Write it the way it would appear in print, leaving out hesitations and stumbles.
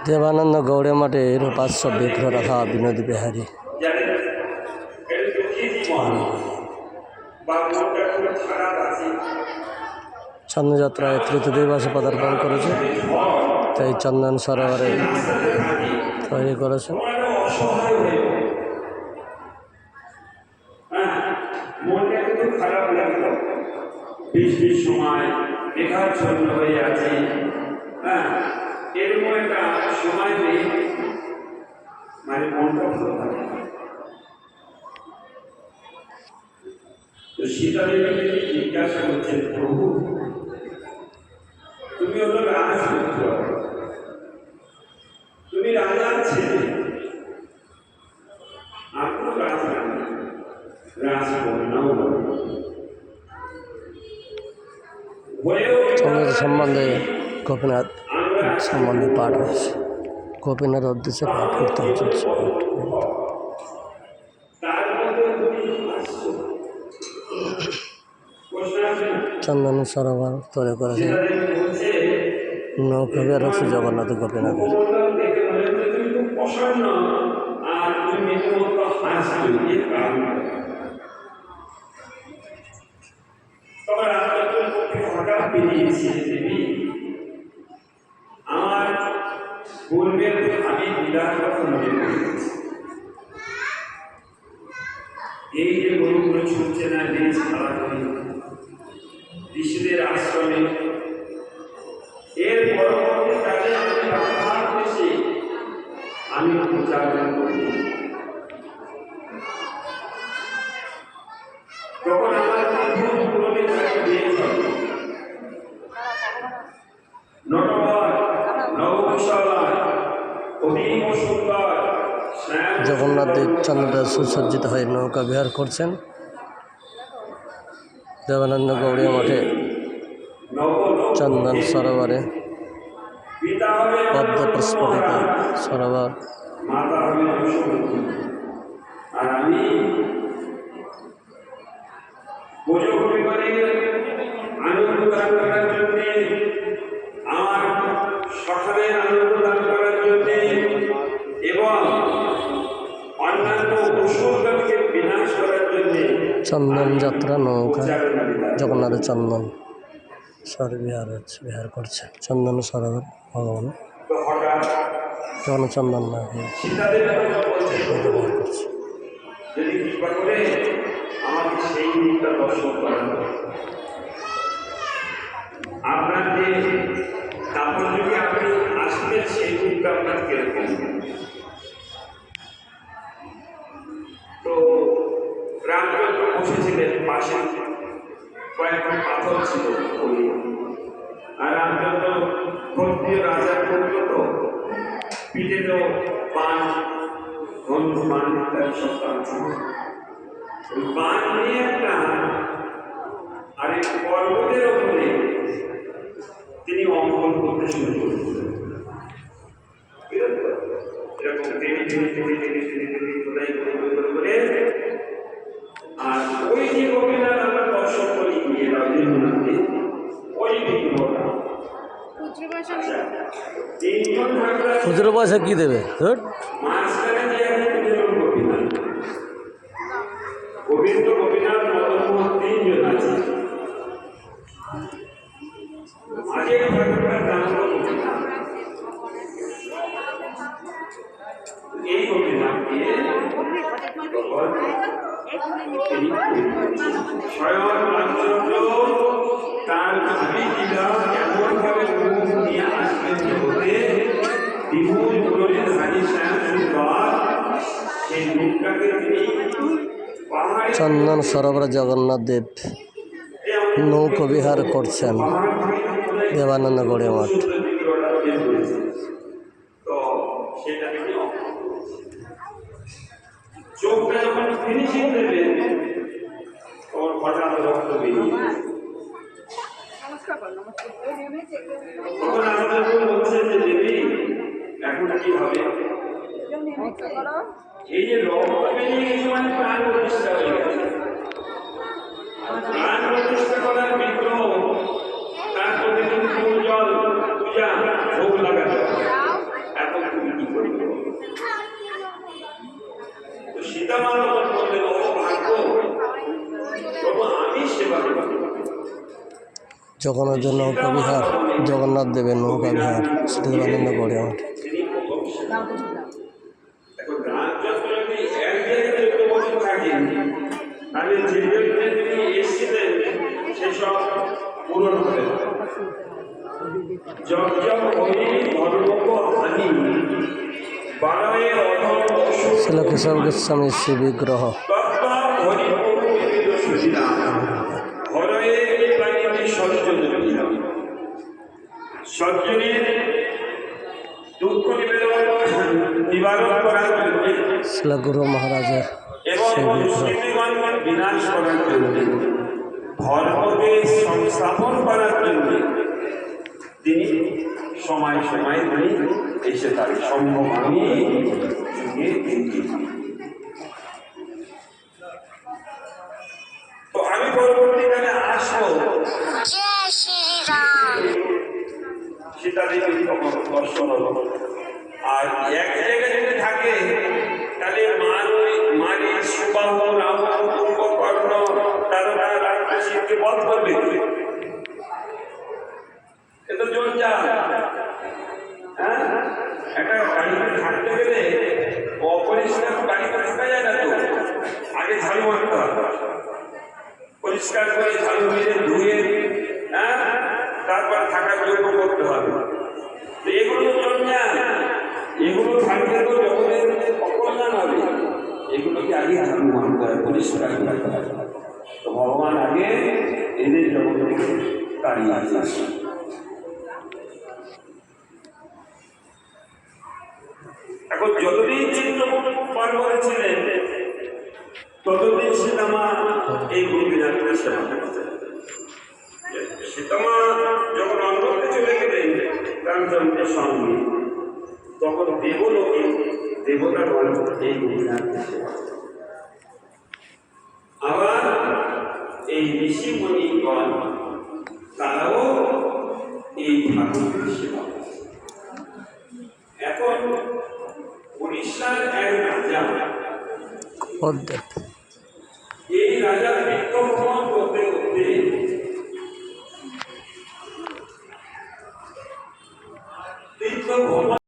দেবানন্দ গৌড়ে মাঠে রূপাশ্ব বিগ্রহ রাখা বিনোদ বিহারী চন্দ্রযাত্রায় তৃতীয় দিবসে পদার্পণ করেছে, তাই চন্দন সরোবরে তৈরি করেছে। বৃষ্টির সময় মেঘাচ্ছন্ন হয়ে আছে, এরকম একটা সময় মানে মনটা ভালো থাকে। তো সীতাদেবীকে জিজ্ঞাসা করছেন, প্রভু তুমি হলো রাজপুত্র, তুমি রাজার ছেলে, আপনি রাজরানী, রাজকন্যাও চন্দ্র সম্বন্ধে গোপীনাথ সম্বন্ধে পাঠ হয়েছে। গোপীনাথ উদ্দেশ্যে পাঠ করতে চলছে। চন্দন সরোবর তৈরি করেছেন নৌকা বিহার হচ্ছে জগন্নাথ গোপীনাথ। আমার পূর্বের আমি বিরাট কথা মনে করেছি, এই যে গরুগুলো ছুটছে না লেজ খারাপ করে ঋষিদের আশ্রমে, এর পরবর্তী কাজে আমি উচ্চারণ করি। তখন আমার জগন্নাথ দেব চন্দ্রদেব সুসজ্জিত হয়ে নৌকা বিহার করছেন দেবানন্দ গৌড়িয়া মাঠে চন্দন সরোবরে পদ্ম প্রস্ফুটিত সরোবর। চন্দন যাত্রা নৌকা জগন্নাথের চন্দন বিহার করছে চন্দন সরোবর ভগবান জগন্নাথ চন্দন না করছে। আপনার যে তারপর যদি আপনি আসবেন সেই রূপটা আপনার কিরকম, তো রামচন্দ্র বসেছিলেন পাশে, কয়েকটা পাথর ছিল আর রামচন্দ্র ক্ষত্রিয় রাজার পুত্র, তো পিঠে তো বান ধনু বান ইত্যাদি সব ছিল, ওই বান নিয়ে একটা আর এই পর্বতের ওপরে তিনি অঙ্কন করতে শুরু করেছিলেন। এরকম আর ওই যে গোপীনাথ আমরা দর্শন করি গিয়ে রবীন্দ্রনাথে ওই বিগ্রহটা খুচরো পয়সা কি দেবে? মাঝখানে যে গোপীনাথ, গোবিন্দ গোপীনাথ মদনমোহন তিনজন আছে। মাঝে ঠাকুরের নাম এই গোপীনাথকে স্বয়ং রামচন্দ্র তার ভাবিকা কেমন ভাবে নিয়ে আসবেন জগতে, বিপুল গুণের হাজি সাহেব সেই রূপটাকে তিনি চন্দন সরোবরে জগন্নাথ দেব নৌকা বিহার করছেন দেবানন্দ গৌড়িয়া মাঠ। চোখটা যখন ফিনিশিং দেবেন তখন হঠাৎ রক্ত বেরিয়ে তখন আমাদের বলছেন যে দেবী এখন কি হবে, এই যে রক্ত বেরিয়ে গেছে মানে প্রাণ প্রতিষ্ঠা হয়ে গেছে। প্রাণ প্রতিষ্ঠা করার বিগ্রহ তার প্রতি জল পূজা জগন্নাথ দেবের নৌকা বিহার, জগন্নাথ দেবের নৌকা বিহার, সেটা আনন্দ করে আমার। তিনি প্রথম ছিলেন। এখন রাজচন্দ্র যদি এক জায়গায় 14 বছর থাকেন, তাহলে যে জন্য তিনি এসেছিলেন সেসব পূরণ হবে। যজ্ঞ হরি ধর্মক হানি বাড়ায় অধর্ম শিল কেশব গোস্বামী শ্রী বিগ্রহ তত্ত্ব হরি প্রভু সুশীলা হরয়ে প্রাণীতে সজ্জন সজ্জনের দুঃখ নিবারণ করার জন্য শিল গুরু মহারাজের এবং শ্রী বিগ্রহ দুষ্কৃতিগণকে বিনাশ করার জন্য ধর্মকে সংস্থাপন করার জন্য তিনি সময় সময় তিনি এসে তার সম্ভব আমি যুগে তিনি। তো আমি পরবর্তীকালে আসবো সীতা দেবীর দর্শন হলো। আর এক জায়গায় যদি থাকে তাহলে মারি সুবাহু রাবণ কুম্ভকর্ণ তারা রাক্ষসীকে বধ করবে। এটা জোর যা হ্যাঁ, একটা বাড়িতে থাকতে গেলে অপরিষ্কার বাড়িতে থাকা যায় না। তো আগে ঝাড়ু মারতে হবে, পরিষ্কার করে ঝাড়ু মেরে ধুয়ে হ্যাঁ তারপর থাকার যোগ্য করতে হবে। তো এগুলো জন্য এগুলো থাকলে তো জগতের অকল্যাণ হবে। এগুলোকে আগে ঝাড়ু মারতে হয়, পরিষ্কার করতে হয়। তো ভগবান আগে এদের জগৎ থেকে তাড়িয়ে আসে। এখন যতদিন চিত্রকূট পর্বতে ছিলেন ততদিন সীতামা এই গোপীনাথের সেবা করতেন। সীতামা যখন অন্যত্রে চলে গেলেন রামচন্দ্রের সঙ্গে, তখন দেবলোকে দেবতাগণ এই গোপীনাথের সেবা করতেন। আবার এই ঋষিমণিগণ তারাও এই ঠাকুরের সেবা করতেন। এখন উড়িষ্যার এক রাজা, এই রাজা বিক্ষোভ করতে করতে